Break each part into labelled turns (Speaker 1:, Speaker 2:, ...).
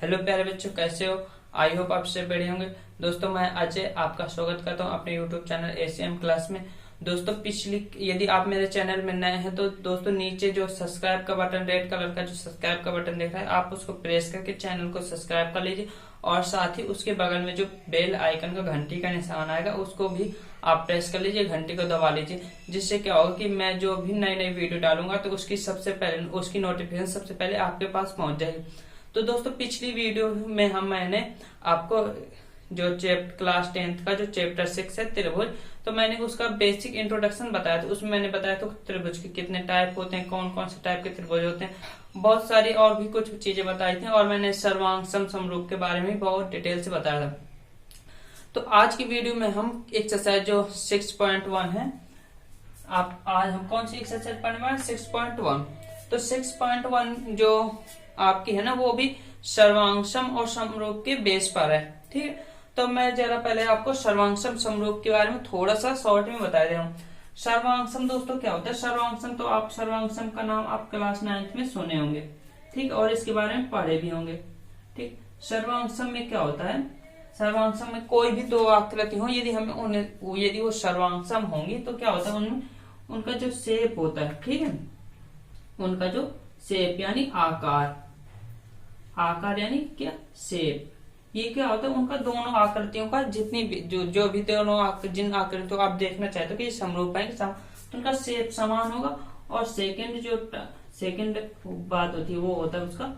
Speaker 1: Hello प्यारे बच्चों, कैसे हो? आई होप आप सब बढ़िया होंगे। दोस्तों, मैं अजय आपका स्वागत करता हूं अपने यूट्यूब चैनल एसीएम क्लास में। दोस्तों, यदि आप मेरे चैनल में नए हैं तो दोस्तों नीचे जो सब्सक्राइब का बटन, रेड कलर का जो सब्सक्राइब का बटन दिख रहा है, आप उसको प्रेस करके चैनल को सब्सक्राइब कर लीजिए। और साथ ही उसके बगल में जो बेल आइकन का घंटी का निशान आएगा उसको भी आप प्रेस कर लीजिए, घंटी को दबा लीजिए। जिससे क्या होगा कि मैं जो भी नई नई वीडियो डालूंगा तो उसकी नोटिफिकेशन सबसे पहले आपके पास पहुंच जाएगी। तो दोस्तों, पिछली वीडियो में मैंने आपको जो क्लास 10th का जो चैप्टर 6 है त्रिभुज, तो मैंने उसका बेसिक इंट्रोडक्शन बताया था। उसमें मैंने बताया था त्रिभुज के कितने टाइप होते हैं, कौन कौन से टाइप के त्रिभुज होते हैं, बहुत सारी और भी कुछ चीजें बताई थी। और मैंने सर्वांग समरूप के बारे में बहुत डिटेल से बताया था। तो आज की वीडियो में हम एक्सरसाइज जो 6.1 है, आज हम कौन सी एक्सरसाइज पढ़ने वाले? 6.1। तो 6.1 जो आपकी है ना, वो भी सर्वांगसम और समरूप के बेस पर है। ठीक है, तो मैं जरा पहले आपको सर्वांगसम समरूप के बारे में थोड़ा सा शॉर्ट में बता दे रहा हूँ। सर्वांगसम दोस्तों क्या होता है? सर्वांगसम तो आप सर्वांगसम का नाम आप क्लास 9th में सुने होंगे, ठीक, और इसके बारे में पढ़े भी होंगे। ठीक, सर्वांगसम में क्या होता है? सर्वांगसम में कोई भी दो आकृति हो, यदि वो सर्वांगसम होंगी तो क्या होता है, उनमें उनका जो शेप होता है, ठीक है, उनका जो शेप यानी आकार यानी क्या? शेप। ये क्या होता है? उनका दोनों आकृतियों का जितनी भी जो भी दोनों जिन आकृतियों आप देखना चाहते हो कि समरूप है, तो उनका शेप समान होगा। और सेकंड बात होती है वो होता है उसका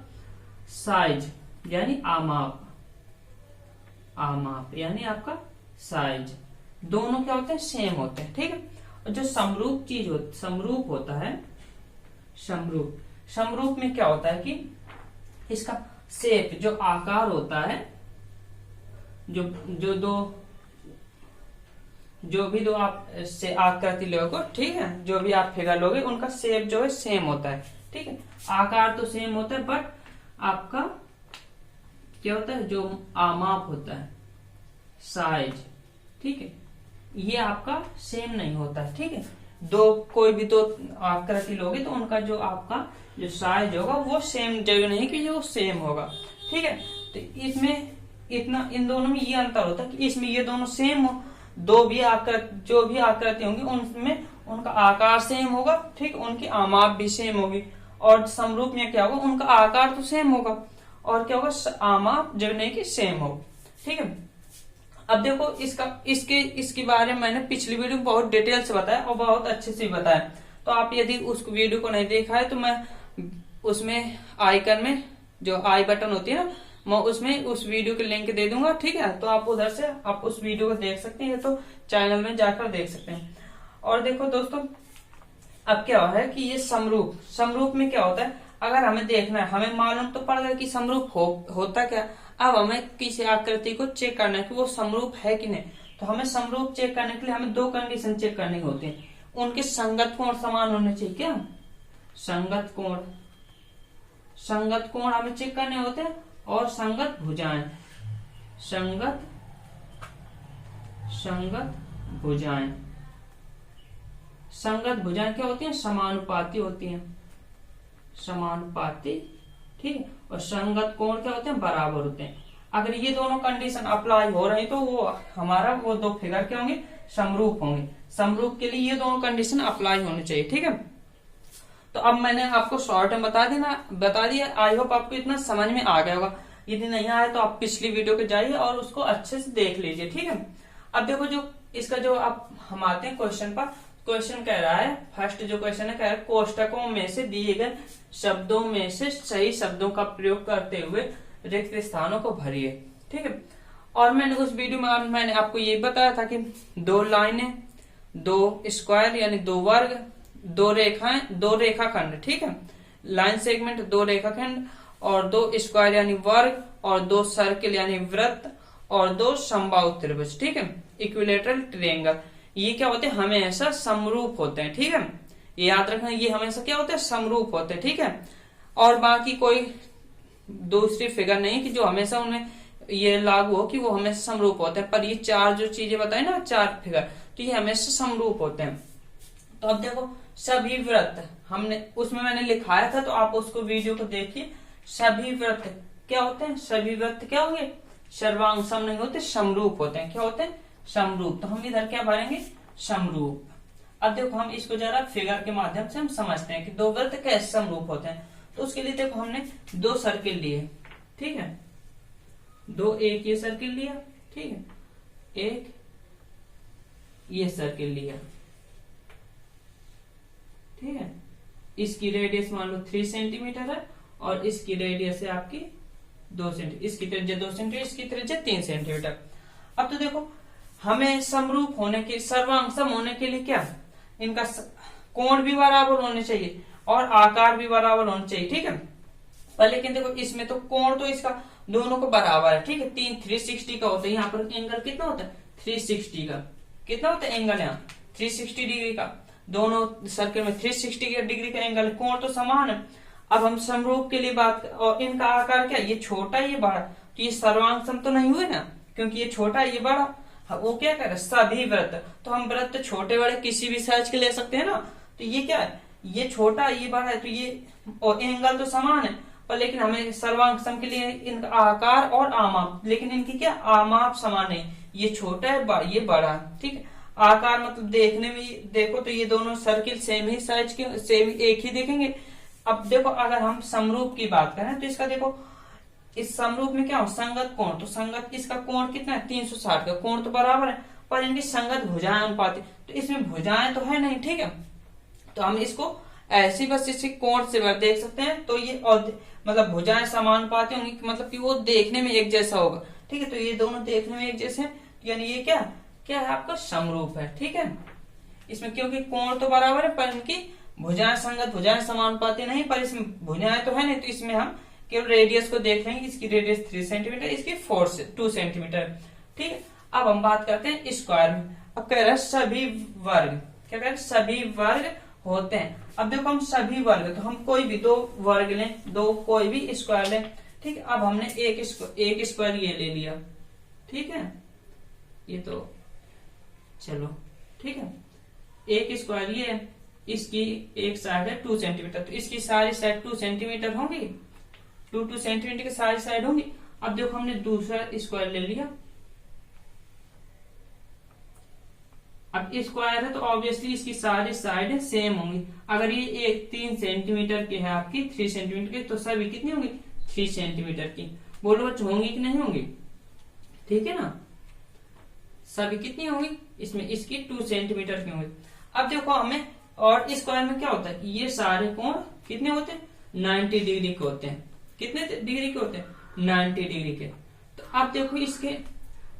Speaker 1: साइज यानी आमाप यानी आपका साइज। दोनों क्या होते हैं? सेम होते हैं। ठीक है, और जो समरूप होता है, समरूप में क्या होता है कि इसका शेप जो आकार होता है, जो भी दो आप से आकृति लोगे, ठीक है, जो भी आप फिगर लोगे उनका शेप जो है सेम होता है। ठीक है, आकार तो सेम होता है, बट आपका क्या होता है? जो आमाप होता है, साइज, ठीक है, ये आपका सेम नहीं होता है। ठीक है, कोई भी दो आकृति लोगे तो उनका जो आपका जो साइज होगा वो सेम जरूर नहीं कि वो सेम होगा। ठीक है, तो इसमें इन दोनों में ये अंतर होता है कि इसमें ये दोनों सेम हो, जो भी आकृति होंगी उनमें उनका आकार सेम होगा, ठीक, उनकी आमाप भी सेम होगी। और समरूप में क्या होगा? उनका आकार तो सेम होगा और क्या होगा? आमाप जरूर नहीं कि सेम हो। ठीक है, अब देखो इसके बारे में मैंने पिछली वीडियो में बहुत डिटेल से बताया और बहुत अच्छे से बताया। तो आप यदि उस वीडियो को नहीं देखा है तो मैं उसमें आइकन में जो आई बटन होती है ना, मैं उसमें उस वीडियो के लिंक दे दूंगा। ठीक है, तो आप उधर से आप उस वीडियो को देख सकते हैं, तो चैनल में जाकर देख सकते हैं। और देखो दोस्तों, अब क्या है कि ये समरूप में क्या होता है? अगर हमें देखना है, हमें मालूम तो पड़ गया कि समरूप होता क्या। अब हमें किसी आकृति को चेक करना है कि वो समरूप है कि नहीं। तो हमें समरूप चेक करने के लिए हमें दो कंडीशन चेक करनी होती है। उनके संगत कोण समान होने चाहिए। क्या? संगत कोण हमें चेक करने होते हैं, और संगत भुजाएं क्या होती हैं? समानुपाती होती हैं, ठीक है। और संगत कोण क्या होते हैं? बराबर होते हैं। अगर ये दोनों कंडीशन अप्लाई हो रही तो वो दो फिगर क्या होंगे? समरूप होंगे। समरूप के लिए ये दोनों कंडीशन अप्लाई होनी चाहिए। ठीक है, तो अब मैंने आपको शॉर्ट में बता दिया। आई होप आपको इतना समझ में आ गया होगा। यदि नहीं आया तो आप पिछली वीडियो पे जाइए और उसको अच्छे से देख लीजिए। ठीक है, अब देखो हम आते हैं क्वेश्चन पर। क्वेश्चन कह रहा है, फर्स्ट जो क्वेश्चन है, कह रहा है कोष्टकों में से दिए गए शब्दों में से सही शब्दों का प्रयोग करते हुए रिक्त स्थानों को भरिए। ठीक है, और मैंने उस वीडियो में मैंने आपको ये बताया था कि दो लाइनें, दो स्क्वायर यानी दो वर्ग, दो रेखाखंड, ठीक है, लाइन सेगमेंट, दो रेखाखंड, और दो स्क्वायर यानी वर्ग, और दो सर्किल यानी वृत्त, और दो समबाहु त्रिभुज, ठीक है, इक्विलेटरल ट्रायंगल। ये क्या होते हैं? हमेशा समरूप होते हैं। ठीक है, ये याद रखना, ये हमेशा क्या होते हैं? समरूप होते हैं। ठीक है, और बाकी कोई दूसरी फिगर नहीं कि जो हमेशा उन्हें ये लागू हो कि वो हमेशा समरूप होते हैं। पर ये चार जो चीजें बताई ना, चार फिगर, तो ये हमेशा समरूप होते हैं। तो अब देखो, सभी वृत्त मैंने लिखाया था, तो आप उसको वीडियो को देखिए। सभी वृत्त क्या होते हैं? सभी वृत्त क्या होंगे? सर्वांग सम नहीं होते, समरूप होते हैं। क्या होते हैं? समरूप। तो हम इधर क्या भरेंगे? समरूप। अब देखो हम इसको जरा फिगर के माध्यम से हम समझते हैं कि दो वृत्त कैसे समरूप होते हैं। तो उसके लिए देखो हमने दो सर्किल लिए, ठीक है, दो, एक ये सर्किल लिया, ठीक है, एक ये सर्किल लिया, ठीक है। इसकी रेडियस मान लो 3 सेंटीमीटर है और इसकी रेडियस है आपकी 2 सेंटीमीटर, इसकी त्रिज्या 2 सेंटीमीटर, इसकी त्रिज्या 3 सेंटीमीटर। अब तो देखो हमें समरूप होने के, सर्वांग सम होने के लिए क्या, इनका कोण भी बराबर होने चाहिए और आकार भी बराबर होना चाहिए, ठीक है। पर लेकिन देखो इसमें तो कोण तो इसका दोनों को बराबर है, ठीक है, 360 का होता है। यहाँ पर एंगल कितना होता है? 360 का। कितना होता है एंगल यहाँ? 360 डिग्री का। दोनों सर्कल में 360 डिग्री का एंगल, कोण तो समान है। अब हम समरूप के लिए बात, और इनका आकार क्या, ये छोटा ये बड़ा, तो ये सर्वांग सम तो नहीं हुए ना, क्योंकि ये छोटा ये बड़ा। वो क्या करे? सभी वृत्त, तो हम वृत्त छोटे बड़े किसी भी साइज के ले सकते हैं ना। तो ये क्या है? ये छोटा ये बड़ा है, तो ये और एंगल तो समान है, पर लेकिन हमें सर्वांग सम के लिए इनका आकार और आमाप, लेकिन इनकी क्या आमाप समान है। ये छोटा है ये बड़ा है, ठीक है। आकार मतलब देखने में देखो तो ये दोनों सर्किल सेम ही साइज के, सेम एक ही दिखेंगे। अब देखो अगर हम समरूप की बात करें तो इसका देखो, इस समरूप में क्या हो? संगत कोण, तो संगत इसका कोण कितना है? 360 का। कोण तो बराबर है, पर इनकी संगत भुजाएं अनुपात, तो इसमें भुजाएं तो है नहीं, ठीक है। तो हम इसको ऐसी बस इसी कोण से देख सकते हैं, तो ये मतलब भुजाएं समानुपाती होंगी, मतलब कि वो देखने में एक जैसा होगा, ठीक है। तो ये दोनों देखने में एक जैसे हैं, यानी ये क्या क्या है? आपका समरूप है, ठीक है। इसमें क्योंकि कोण तो बराबर है पर इनकी भुजाएं संगत, भुजाएं समानुपाती नहीं, पर इसमें भुजाएं तो है नहीं, तो इसमें हम केवल रेडियस को देख लेंगे। इसकी रेडियस 3 सेंटीमीटर, इसकी 2 सेंटीमीटर, ठीक है। अब हम बात करते हैं स्क्वायर में। अब कह रहे हैं सभी वर्ग, क्या कह रहे हैं? सभी वर्ग होते हैं। अब देखो हम सभी वर्ग, तो हम कोई भी दो वर्ग लें, दो कोई भी स्क्वायर लें, ठीक है। अब हमने एक स्क्वायर ये ले लिया, ठीक है, ये तो चलो ठीक है। एक स्क्वायर ये, इसकी एक साइड है 2 सेंटीमीटर, तो इसकी सारी साइड 2 सेंटीमीटर होंगी, 2 सेंटीमीटर की सारी साइड होंगी। अब देखो हमने दूसरा स्क्वायर ले लिया। अब स्क्वायर है तो ऑब्वियसली इसकी सारी साइड सेम होंगी। अगर ये 3 सेंटीमीटर की है आपकी, 3 सेंटीमीटर की, तो सभी कितनी होंगी? 3 सेंटीमीटर की। बोलो बच्चों होंगी कि नहीं होंगी? ठीक है ना, सभी कितनी होंगी? इसमें इसकी 2 सेंटीमीटर की होंगी। अब देखो हमें, और स्क्वायर में क्या होता है? ये सारे कोण कितने होते हैं? 90 डिग्री के होते हैं। कितने डिग्री के होते हैं? 90 डिग्री के। तो अब देखो इसके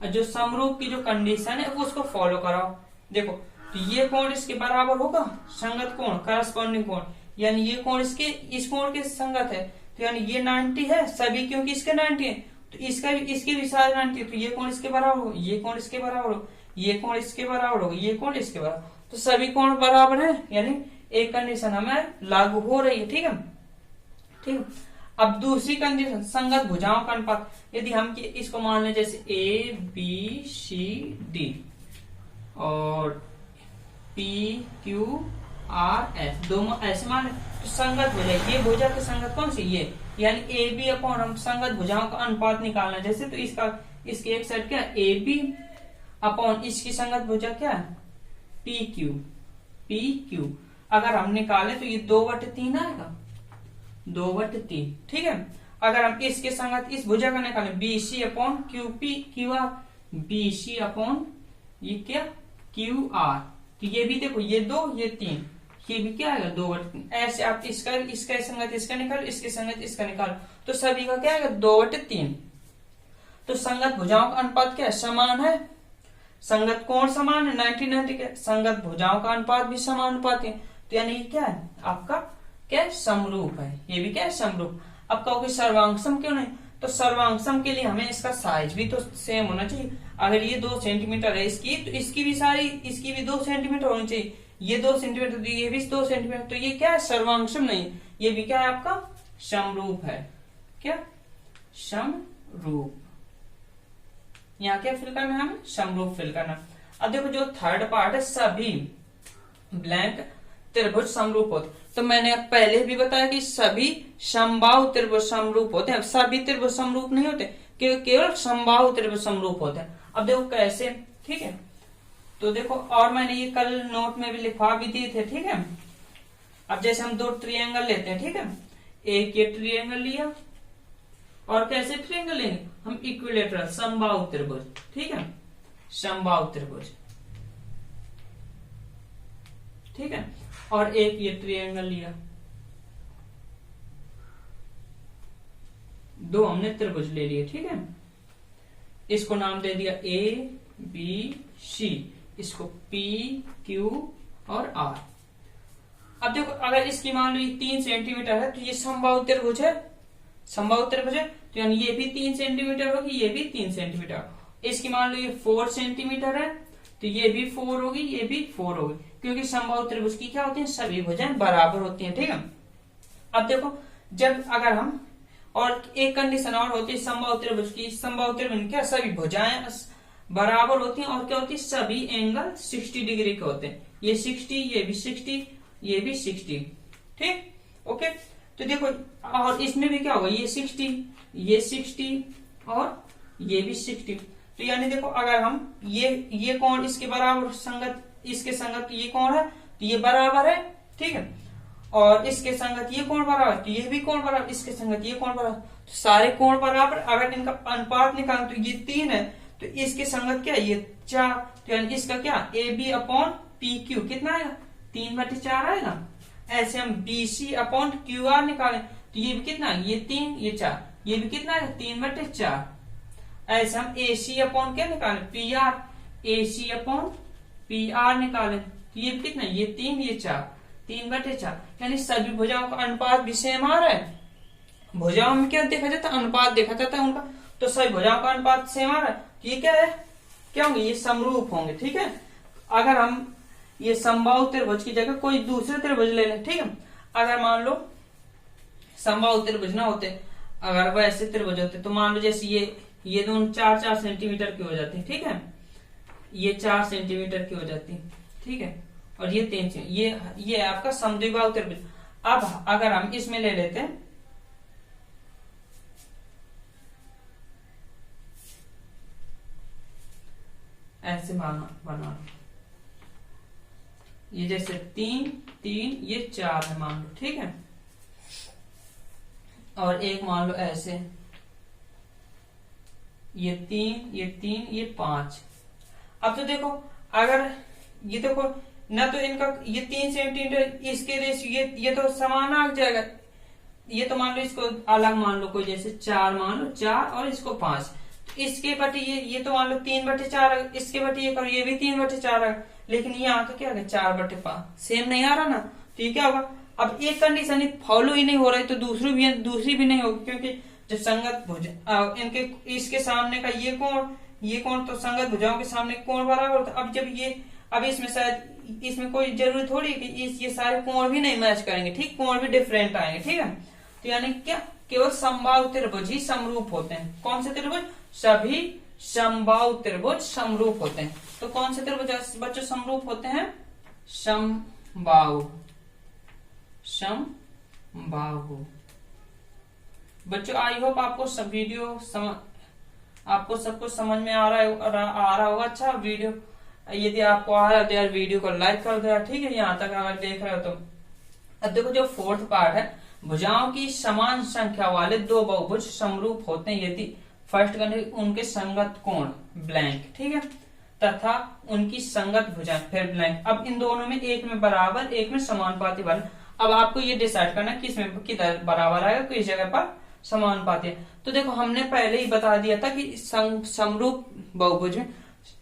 Speaker 1: जो समरूप की जो कंडीशन है वो उसको फॉलो कराओ। देखो तो ये कोण इसके बराबर होगा, संगत कोण, करस्पॉन्डिंग कोण, यानी ये कोण इसके इस कोण के संगत है, तो यानी ये 90 है सभी, क्योंकि इसके 90 है, तो इसका भी इसके भी सारे 90 है, तो ये कोण इसके बराबर हो, ये कोण इसके बराबर हो, ये कोण इसके बराबर होगा, ये कोण इसके बराबर, तो सभी कोण बराबर है, यानी एक कंडीशन हमें लागू हो रही है, ठीक है। ठीक है, अब दूसरी कंडीशन संगत भुजाओं का अनुपात। यदि हम इसको मान लें जैसे A B C D और P Q R S, दोनों ऐसे मान, तो संगत भुजा, ये भुजा की संगत कौन सी? ये, यानी ए बी अपॉन, हम संगत भुजाओं का अनुपात निकालना, जैसे तो इसकी एक साइड क्या ए बी अपॉन इसकी संगत भुजा क्या है? P Q. अगर हम निकाले तो ये 2/3 आएगा, 2/3, ठीक है। अगर हम इसके संगत इस भुजा का निकाले B C upon Q P Q R, B C upon ये क्या क्यू आर, तो ये भी देखो ये 2 ये 3, ये भी क्या आएगा 2/3। ऐसे आप इसका संगत इसका निकालो, इसके संगत इसका निकालो, तो सभी का क्या आएगा 2/3। तो संगत भुजाओं का अनुपात क्या है? समान है। संगत कोण समान है 90 के, संगत भुजाओं का अनुपात भी समानुपात है, तो यानी क्या है आपका क्या समरूप है, ये भी क्या है समरूप। अब कहोगे सर्वांगसम क्यों नहीं? तो सर्वांगसम के लिए हमें इसका साइज भी तो सेम होना चाहिए। अगर ये 2 सेंटीमीटर है इसकी, तो इसकी भी 2 सेंटीमीटर होनी चाहिए। ये 2 सेंटीमीटर, तो ये भी 2 सेंटीमीटर, तो ये क्या है सर्वांगसम नहीं, ये भी क्या है आपका समरूप है। क्या समरूप, यहाँ क्या फिल करना है हमें? समरूप फिल करना। अब देखो जो थर्ड पार्ट है सभी ब्लैंक त्रिभुज समरूप होते। तो मैंने पहले भी बताया कि सभी समबाहु त्रिभुज समरूप होते हैं, सभी त्रिभुज समरूप नहीं होते, केवल समबाहु त्रिभुज समरूप होते हैं। अब देखो कैसे, ठीक है। तो देखो, और मैंने ये कल नोट में भी लिखवा भी दिए थे, ठीक है। अब जैसे हम दो ट्रायंगल लेते हैं, ठीक है, एक ये ट्रायंगल लिया, और कैसे ट्रायंगल लेंगे हम, इक्विलेटरल समबाहु त्रिभुज, ठीक है, समबाहु त्रिभुज, ठीक है। और एक ये ट्रायंगल लिया, दो हमने त्रिभुज ले लिए, ठीक है। इसको नाम दे दिया ए बी सी, इसको पी क्यू और आर। अब देखो, अगर इसकी मान लो ये 3 सेंटीमीटर है तो ये समबाहु त्रिभुज है, समबाहु त्रिभुज है, तो यानी ये भी 3 सेंटीमीटर होगी, ये भी 3 सेंटीमीटर। इसकी मान लो ये 4 सेंटीमीटर है तो ये भी 4 होगी, ये भी 4 होगी, क्योंकि समबाहु त्रिभुज की क्या होती है, सभी भुजाएं बराबर होती हैं, ठीक है। अब देखो, जब अगर हम, और एक कंडीशन और होती है समबाहु त्रिभुज की, समबाहु त्रिभुज क्या सभी भुजाएं बराबर होती हैं, और क्या होती है, सभी एंगल 60 डिग्री के होते हैं, ये 60, ये भी 60, ये भी 60, ठीक, ओके। तो देखो, और इसमें भी क्या होगा, ये 60, ये 60 और ये भी 60। तो यानी देखो, अगर हम ये कोण इसके बराबर संगत, इसके संगत ये कोण है तो ये बराबर है, ठीक है, और इसके संगत ये कोण बराबर, तो ये भी कोण बराबर, इसके संगत ये कोण बराबर, तो सारे कोण बराबर। अगर इनका अनुपात निकालें तो ये 3 है, तो इसके संगत क्या, ये 4, तो यानी इसका क्या, A B upon P Q कितना आएगा, 3/4 आएगा। ऐसे हम B C upon Q R निकालें तो ये भी कितना, ये 3, ये 4, ये भी कितना आएगा, 3/4। ऐसे हम ए सी अपॉन क्या निकालें, पी आर, ए सी अपॉन पी आर निकालें तो ये कितना, ये 3, ये 4, 3/4। यानी सभी भुजाओं का अनुपात भी सेम आ रहा है। भुजाओं में क्या देखा जाता है, अनुपात देखा जाता है उनका, तो सभी भुजाओं का अनुपात सेम आ रहा है, ये क्या है, क्या होंगे, ये समरूप होंगे, ठीक है। अगर हम ये समबाहु त्रिभुज की जगह कोई दूसरे त्रिभुज ले लें, ठीक है, अगर मान लो समबाहु त्रिभुज ना होते, अगर वैसे त्रिभुज होते, तो मान लो जैसे ये दोनों 4-4 सेंटीमीटर की हो जाती है, ठीक है, ये 4 सेंटीमीटर की हो जाती है, ठीक है, और ये 3, ये आपका समद्विबाहु त्रिभुज। अब अगर हम इसमें ले लेते हैं, ऐसे बना ये जैसे 3, 3, ये 4 है मान लो, ठीक है, और एक मान लो ऐसे, ये 3, ये 3, ये 5। अब तो देखो, अगर ये देखो ना, तो इनका ये 3 सेंटीमीटर, इसके रेशियो ये तो समान आ जाएगा। ये तो मान लो इसको अलग मान लो, कोई जैसे 4 मान लो, 4 और इसको 5, तो इसके बटे ये तो मान लो 3/4, इसके बटे ये करो, ये भी 3/4, लेकिन यहाँ तो क्या है 4/5, सेम नहीं आ रहा ना, तो ये क्या होगा। अब एक कंडीशन ही फॉलो ही नहीं हो रही तो दूसरी भी नहीं होगी, क्योंकि जब संगत भुजा इनके इसके सामने का ये कोण तो संगत भुजाओं के सामने कोण बराबर होता। अब जब ये, अब इसमें शायद इसमें कोई जरूरी थोड़ी है कि ये सारे कोण भी नहीं मैच करेंगे, ठीक, कोण भी डिफरेंट आएंगे, ठीक है। तो यानी क्या, केवल समबाहु त्रिभुज ही समरूप होते हैं। कौन से त्रिभुज, सभी समबाहु त्रिभुज समरूप होते हैं। तो कौन से त्रिभुज बच्चों समरूप होते हैं, समबाहु बच्चों। आई होप आपको सब वीडियो आपको सब कुछ समझ में आ रहा होगा। अच्छा वीडियो, यदि आपको आ रहा है तो यार वीडियो को लाइक कर दो यार, ठीक है, यहाँ तक अगर देख रहे हो तो। अब देखो, जो 4th पार्ट है, भुजाओं की समान संख्या वाले दो बहुभुज समरूप होते हैं यदि फर्स्ट कंडीशन उनके संगत कोण ब्लैंक, ठीक है, तथा उनकी संगत भुजाएं फिर ब्लैंक। अब इन दोनों में एक में बराबर, एक में समानुपाती बल। अब आपको ये डिसाइड करना किसमें किधर बराबर आएगा, किस जगह पर समानुपाती है। तो देखो, हमने पहले ही बता दिया था कि समरूप बहुभुज में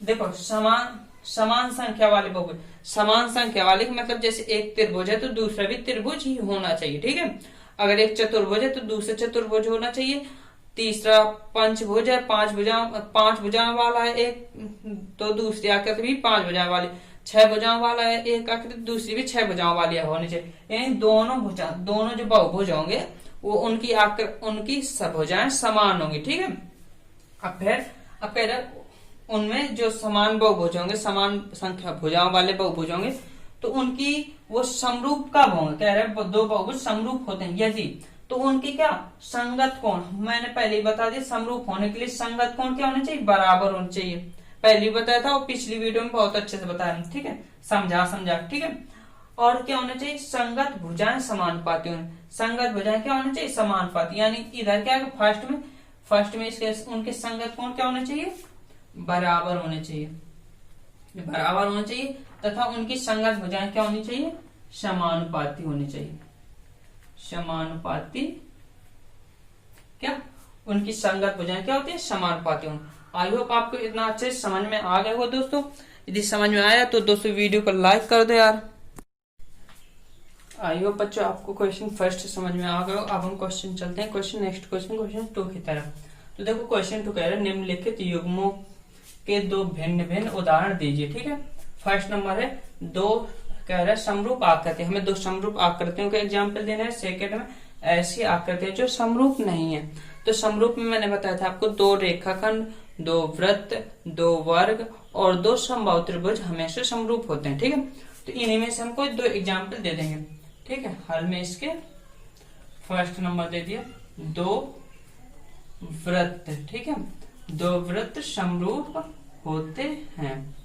Speaker 1: देखो समान संख्या वाले बहुभुज, समान संख्या वाले मतलब जैसे एक त्रिभुज है तो दूसरा भी त्रिभुज ही होना चाहिए, ठीक है। अगर एक चतुर्भुज है तो दूसरा चतुर्भुज होना चाहिए, तीसरा पंचभुज है, 5 भुजाओं वाला है एक, तो दूसरी आकृति भी 5 भुजाओं वाली, 6 भुजाओं वाला है एक आकृति, दूसरी भी 6 भुजाओं वाली होनी चाहिए। यानी दोनों जो बहुभुज होंगे वो उनकी भुजाएं समान होंगी, ठीक है। अब फिर उनमें जो समान बहुभुज होंगे, समान संख्या भुजाओं वाले बहुभुज होंगे, तो उनकी वो समरूप कब होंगे, कह रहे दो बहुभुज समरूप होते हैं यदि, तो उनकी क्या संगत कोण, मैंने पहले ही बता दिया समरूप होने के लिए संगत कोण क्या होना चाहिए, बराबर होना चाहिए। पहले बताया था और पिछली वीडियो में बहुत अच्छे से बताया, ठीक है, समझा, ठीक है। और क्या होना चाहिए, संगत भुजाएं समानुपाती होनी, संगत भुजाएं क्या होना चाहिए, समानुपाती, यानी इधर क्या है फर्स्ट में इसके उनके संगत कोण क्या होना चाहिए, बराबर होने चाहिए, बराबर होना चाहिए, तथा उनकी संगत भुजाएं क्या होनी चाहिए, समानुपाती होनी चाहिए, समानुपाती, क्या उनकी संगत भुजाएं क्या होती है, समानुपाती होनी। आई होप आपको इतना अच्छे से समझ में आ गया हो दोस्तों। यदि समझ में आया तो दोस्तों वीडियो को लाइक कर दो यार। आई होप बच्चों आपको क्वेश्चन फर्स्ट समझ में आ गया हो। अब हम क्वेश्चन चलते हैं नेक्स्ट क्वेश्चन 2 की तरफ। तो देखो क्वेश्चन 2 कह रहे हैं निम्नलिखित युग्मों के 2 भिन्न भिन्न उदाहरण दीजिए, ठीक है। फर्स्ट नंबर है 2 कह रहा है समरूप आकृति, हमें 2 समरूप आकृतियों का एग्जाम्पल देना है। सेकेंड में ऐसी आकृतियां जो समरूप नहीं है। तो समरूप में मैंने बताया था आपको 2 रेखाखंड, 2 वृत्त, 2 वर्ग और 2 समबाहु त्रिभुज हमेशा समरूप होते हैं, ठीक है। तो इन्हीं में से हमको 2 एग्जाम्पल दे देंगे, ठीक है। हल में इसके फर्स्ट नंबर दे दिया 2 वृत्त, ठीक है, 2 वृत्त समरूप होते हैं,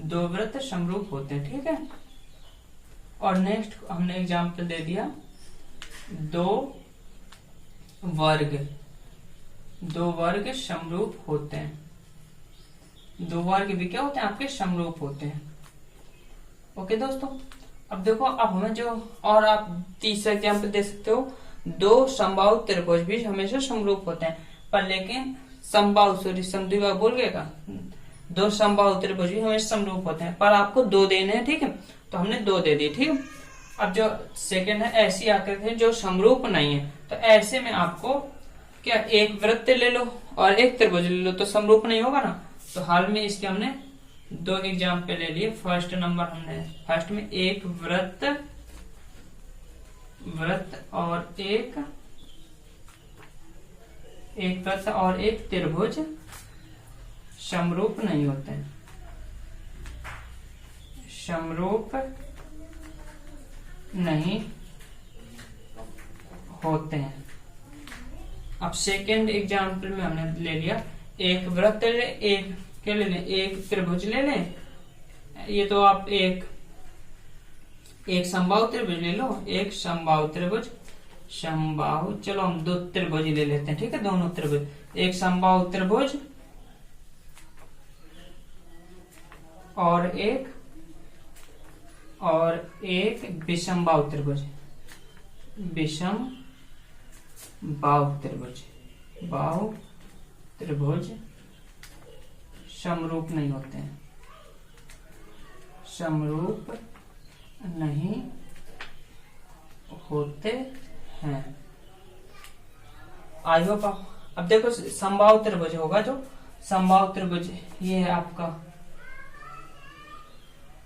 Speaker 1: 2 वृत्त समरूप होते हैं, ठीक है। और नेक्स्ट हमने एग्जाम्पल दे दिया 2 वर्ग, 2 वर्ग समरूप होते हैं, 2 वर्ग भी क्या होते हैं आपके समरूप होते हैं। ओके दोस्तों, अब देखो अब हमें जो और आप तीसरा एग्जाम्पल दे सकते हो 2 समबाहु त्रिभुज भी हमेशा समरूप होते हैं, पर लेकिन समद्विबाहु बोल गएगा 2 समबाहु त्रिभुज भी हमेशा समरूप होते हैं, पर आपको 2 देने हैं, ठीक है। तो हमने 2 दे दिए, ठीक है। अब जो सेकंड है ऐसी आकृति है जो समरूप नहीं है, तो ऐसे में आपको क्या एक वृत्त ले लो और एक त्रिभुज ले लो, तो समरूप नहीं होगा ना। तो हाल में इसके हमने 2 एग्जाम्पल ले लिए। फर्स्ट नंबर हमने फर्स्ट में एक वृत्त और एक वृत्त और एक त्रिभुज समरूप नहीं होते हैं, समरूप नहीं होते हैं। अब सेकेंड एग्जाम्पल में हमने ले लिया एक वृत्त ले, एक क्या ले लें, एक त्रिभुज ले लें। ये तो आप एक समबाहु त्रिभुज ले लो, एक समबाहु त्रिभुज, समबाहु, चलो हम 2 त्रिभुज ले लेते हैं, ठीक है, दोनों त्रिभुज, एक समबाहु त्रिभुज और एक विषमबाहु त्रिभुज, बाहु त्रिभुज समरूप नहीं होते हैं, समरूप नहीं होते हैं। आई होप अब देखो समबाहु त्रिभुज होगा, जो समबाहु त्रिभुज ये है आपका,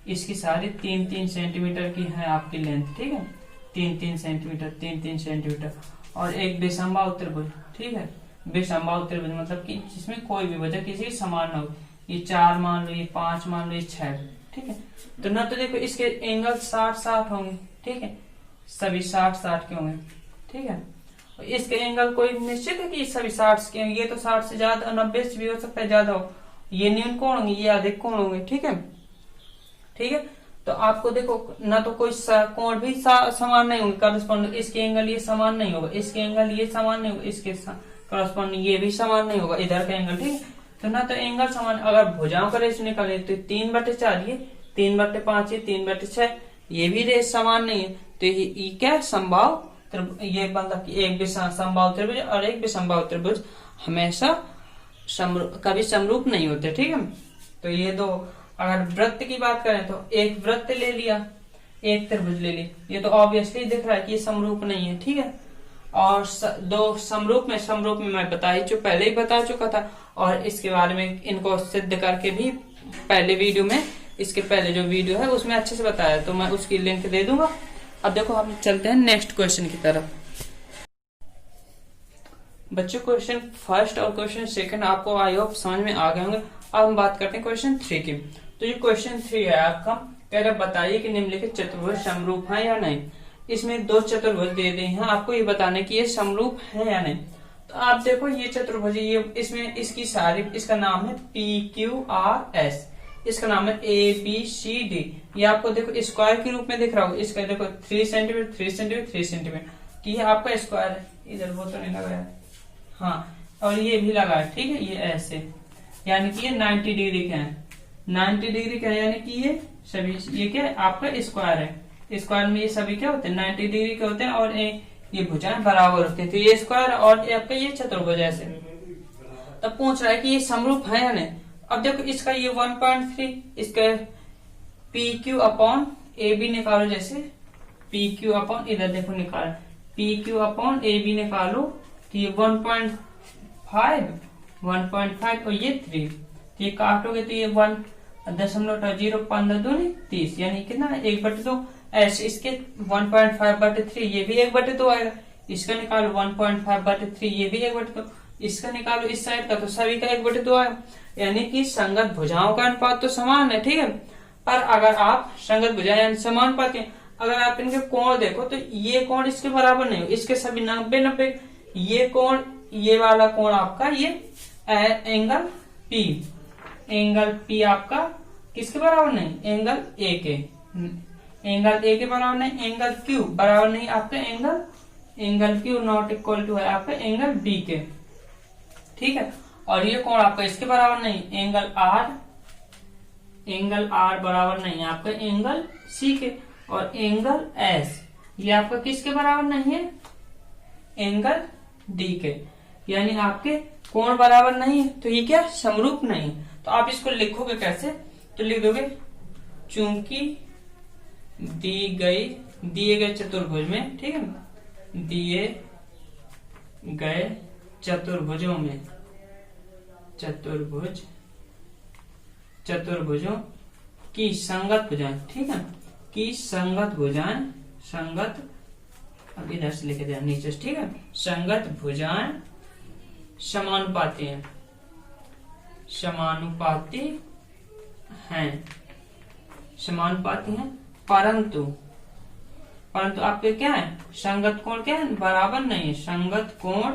Speaker 1: इसकी सारी 3-3 सेंटीमीटर की है आपकी लेंथ, ठीक है, 3-3 सेंटीमीटर। और एक विषमबाहु त्रिभुज, ठीक है, विषमबाहु त्रिभुज मतलब कि जिसमें कोई भी वजह किसी की समान ना हो, ये 4 मान लो, ये 5 मान लो, ये 6, ठीक है। तो ना तो देखो इसके एंगल 60-60 होंगे, ठीक है, सभी 60-60 के होंगे, ठीक है। और इसके एंगल कोई निश्चित है कि सभी 60 के, ये तो 60 से ज्यादा 90 से भी हो सकता है ज्यादा हो, ये न्यून कोण होंगे, ये अधिक कोण होंगे, ठीक है, ठीक है। तो आपको देखो ना तो कोई कोण भी समान नहीं होंगे करस्पॉन्डिंग, इसके एंगल ये समान नहीं होगा, इसके एंगल ये समान नहीं होगा, इसके करस्पॉन्डिंग ये भी समान नहीं होगा, इधर का एंगल, ठीक है। तो ना तो एंगल समान, अगर भुजाओं का रेस निकाले तो 3/4 ये, 3/5 ये, 3/6 ये भी रेस समान नहीं है। तो ये क्या समबाहु, ये मतलब कि एक भी समबाहु त्रिभुज और एक भी समबाहु त्रिभुज हमेशा कभी समरूप नहीं होते, ठीक है। तो ये 2, अगर वृत्त की बात करें तो एक वृत्त ले लिया, एक त्रिभुज ले लिया, ये तो ऑब्वियसली दिख रहा है कि ये समरूप नहीं है, ठीक है। और 2 समरूप में मैं पहले ही बता चुका था, और इसके बारे में इनको सिद्ध करके भी पहले वीडियो में, इसके पहले जो वीडियो है उसमें अच्छे से बताया, तो मैं उसकी लिंक दे दूंगा। अब देखो हम चलते हैं नेक्स्ट क्वेश्चन की तरफ। बच्चों क्वेश्चन फर्स्ट और क्वेश्चन सेकंड आपको आई होप समझ में आ गए होंगे। अब हम बात करते हैं क्वेश्चन 3 की। तो ये क्वेश्चन 3 है आपका, कह रहा बताइए कि निम्नलिखित चतुर्भुज समरूप है या नहीं। इसमें दो चतुर्भुज दे दिए हैं, आपको ये बताने की ये समरूप है या नहीं। तो आप देखो ये चतुर्भुज, ये इसमें इसकी सारी, इसका नाम है PQRS, इसका नाम है ABCD। ये आपको देखो स्क्वायर के रूप में दिख रहा होगा। इसका देखो 3 सेंटीमीटर 3 सेंटीमीटर 3 सेंटीमीटर, ये आपका स्क्वायर है। इधर वो तो नहीं लगाया, हाँ, और ये भी लगा है, ठीक है। ये ऐसे यानी कि ये 90 डिग्री का है, 90 डिग्री का है, यानी कि ये सभी, ये क्या है आपका स्क्वायर है। स्क्वायर में ये सभी क्या होते हैं 90 डिग्री के होते हैं, और ये भुजाएं बराबर होती है। तो ये स्क्वायर और आपका ये चतुर्भुज ऐसे। तब पूछ रहा है कि ये समरूप है या नहीं। अब देखो इसका ये 1.3, इसका PQ अपॉन AB निकालो, जैसे PQ अपॉन, इधर देखो निकाल, PQ अपॉन AB निकालो, तो ये 1.5 और ये 3, तो ये काटोगे तो ये 1.0 दूनी 30, यानी कितना 1/2। ऐसे इसके 1.5/3, ये भी 1/2 आएगा। इसका निकालो 1.5/3, ये भी 1/2। इसका निकालो इस साइड का, तो सभी का 1/2 आएगा। यानी कि संगत भुजाओं का अनुपात तो समान है, ठीक है। पर अगर आप संगत भुजाएं समान पाते हैं, अगर आप इनके कोण देखो तो ये कोण इसके बराबर नहीं हो, इसके सभी 90-90। ये कोण, ये वाला कोण आपका, ये एंगल P आपका किसके बराबर नहीं, एंगल A के बराबर नहीं, एंगल Q बराबर नहीं आपका angle Q not equal to है आपका एंगल B के, ठीक है। और ये कोण आपका इसके बराबर नहीं, एंगल R बराबर नहीं है आपका एंगल C के। और एंगल S ये आपका किसके बराबर नहीं है, एंगल D के। यानी आपके कोण बराबर नहीं है, तो ये क्या समरूप नहीं। तो आप इसको लिखोगे कैसे, तो लिख दोगे चूंकि दिए गए चतुर्भुज में, ठीक है, दिए गए चतुर्भुजों में, चतुर्भुजों की संगत भुजाएं, ठीक है, की संगत भुजाएं, अब इधर से लिखे दिया नीचे, ठीक है, संगत भुजाएं समानुपाती हैं, परंतु आपके क्या है, संगत कोण क्या है, बराबर नहीं है। संगत कोण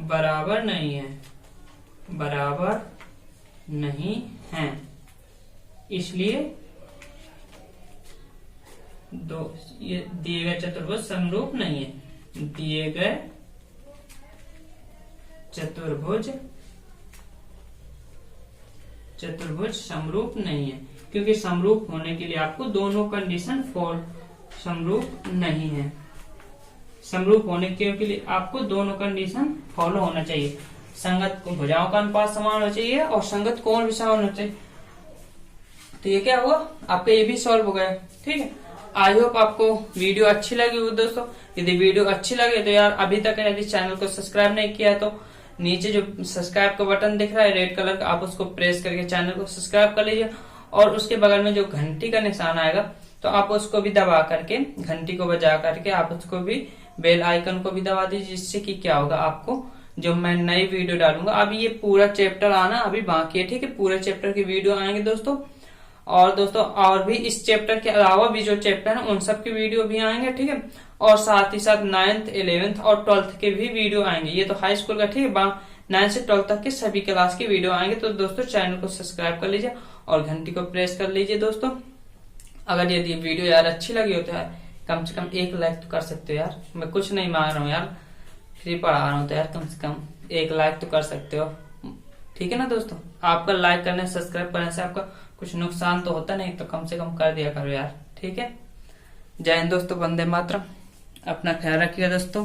Speaker 1: बराबर नहीं है, इसलिए ये दिए गए चतुर्भुज समरूप नहीं है। दिए गए चतुर्भुज समरूप नहीं है, क्योंकि समरूप होने के लिए आपको दोनों कंडीशन समरूप नहीं है। समरूप होने के लिए आपको दोनों कंडीशन फॉलो होना चाहिए। संगत भुजाओं का अनुपात समान होना चाहिए और संगत कोण भी समान होना चाहिए। तो ये क्या हुआ, आपका ये भी सॉल्व हो गया, ठीक है। आई होप आपको वीडियो अच्छी लगी हो दोस्तों। यदि वीडियो अच्छी लगे तो यार अभी तक यदि चैनल को सब्सक्राइब नहीं किया है तो नीचे जो सब्सक्राइब का बटन दिख रहा है रेड कलर का, आप उसको प्रेस करके चैनल को सब्सक्राइब कर लीजिए। और उसके बगल में जो घंटी का निशान आएगा तो आप उसको भी दबा करके, घंटी को बजा करके आप उसको भी, बेल आइकन को भी दबा दीजिए, जिससे कि क्या होगा, आपको जो मैं नई वीडियो डालूंगा, अभी ये पूरा चैप्टर आना अभी बाकी है, ठीक है। पूरे चैप्टर की वीडियो आएंगे दोस्तों। और दोस्तों और भी इस चैप्टर के अलावा भी जो चैप्टर है उन सब की वीडियो भी आएंगे, ठीक है। और साथ ही साथ 9th 11th और 12th के भी वीडियो आएंगे। ये तो हाई स्कूल का, ठीक है। 9 से 12 तक के सभी क्लास की वीडियो आएंगे। तो दोस्तों चैनल को सब्सक्राइब कर लीजिए और घंटी को प्रेस कर लीजिए दोस्तों। अगर यदि वीडियो यार अच्छी लगी हो तो यार कम से कम एक लाइक तो कर सकते हो यार। मैं कुछ नहीं मांग रहा हूँ यार, फ्री पढ़ा रहा हूँ, तो यार कम से कम एक लाइक तो कर सकते हो, ठीक है ना दोस्तों। आपका लाइक करने सब्सक्राइब करने से आपका कुछ नुकसान तो होता नहीं, तो कम से कम कर दिया करो यार, ठीक है। जय हिंद दोस्तों, वंदे मातरम। अपना ख्याल रखिएगा दोस्तों।